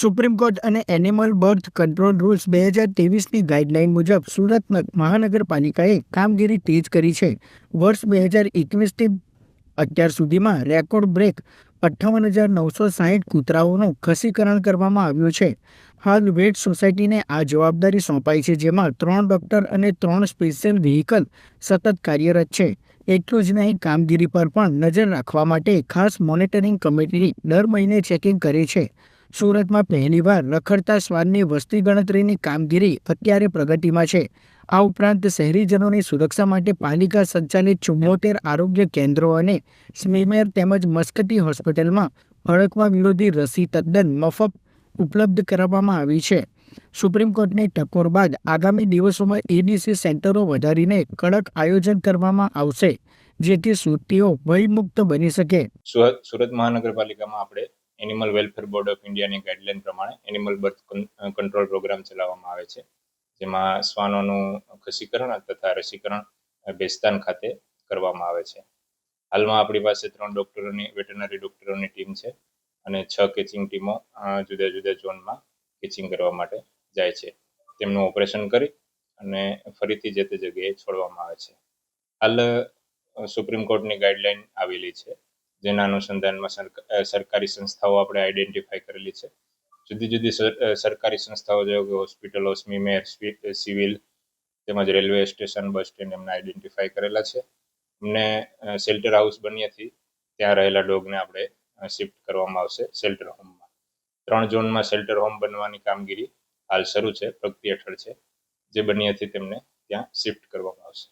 Supreme court અને animal birth control rules 2023ની guideline મુજબ સુરત મહાનગરપાલિકાએ કામગીરી તેજ કરી છે. વર્ષ 2021થી અત્યાર સુધીમાં રેકોર્ડ બ્રેક 58,960 કૂતરાઓનું રસીકરણ કરવામાં આવ્યું છે. હાલ વેટ સોસાયટીને આ જવાબદારી સોંપાઈ છે, જેમાં 3 ડોક્ટર અને 3 સ્પેશિયલ વ્હીકલ સતત કાર્યરત છે. એટલું જ નહીં, કામગીરી પર પણ નજર રાખવા માટે ખાસ મોનિટરિંગ કમિટી દર મહિને ચેકિંગ કરે છે. સુરતમાં પહેલીવાર રખડતા શ્વાનની વસ્તી ગણતરીની કામગીરી અત્યારે પ્રગતિમાં છે. આ ઉપરાંત શહેરીજનોની સુરક્ષા માટે પાલિકા સંચાલિત 74 આરોગ્ય કેન્દ્રો અને સ્મીમેર તેમજ મસ્કતી હોસ્પિટલમાં હડકવા વિરોધી રસી તદ્દન મફત ઉપલબ્ધ કરાવવામાં આવી છે. સુપ્રીમ કોર્ટની ટકોર બાદ આગામી દિવસોમાં એડીસી સેન્ટરો વધારીને કડક આયોજન કરવામાં આવશે, જેથી સુરતીઓ ભયમુક્ત બની શકે. સુરત મહાનગરપાલિકામાં આપણે એનિમલ વેલફેર બોર્ડ ઓફ ઇન્ડિયાની ગાઈડલાઇન પ્રમાણે એનિમલ બર્થ કંટ્રોલ પ્રોગ્રામ ચલાવવામાં આવે છે, જેમાં શ્વાનોનું ખસીકરણ તથા રસીકરણ બેસ્તાન ખાતે કરવામાં આવે છે. હાલમાં આપણી પાસે 3 ડોક્ટરોની વેટરનરી ડોક્ટરોની ટીમ છે અને 6 કેચિંગ ટીમો જુદા જુદા ઝોનમાં કેચિંગ કરવા માટે જાય છે. તેમનું ઓપરેશન કરી અને ફરીથી જે તે જગ્યાએ છોડવામાં આવે છે. હાલ સુપ્રીમ કોર્ટની ગાઈડલાઇન આવેલી છે, જેના અનુસંધાનમાં સરકારી સંસ્થાઓ આપણે આઈડેન્ટિફાઈ કરેલી છે. જુદી જુદી સરકારી સંસ્થાઓ જેવો કે હોસ્પિટલો, સ્મીમેર, સિવિલ તેમજ રેલવે સ્ટેશન, બસ સ્ટેન્ડ એમને આઈડેન્ટિફાઈ કરેલા છે. એમને શેલ્ટર હાઉસ બન્યાથી ત્યાં રહેલા ડોગને આપણે શિફ્ટ કરવામાં આવશે શેલ્ટર હોમમાં. 3 ઝોનમાં શેલ્ટર હોમ બનવાની કામગીરી હાલ શરૂ છે, પ્રગતિ હેઠળ છે, જે બન્યાથી તેમને ત્યાં શિફ્ટ કરવામાં આવશે.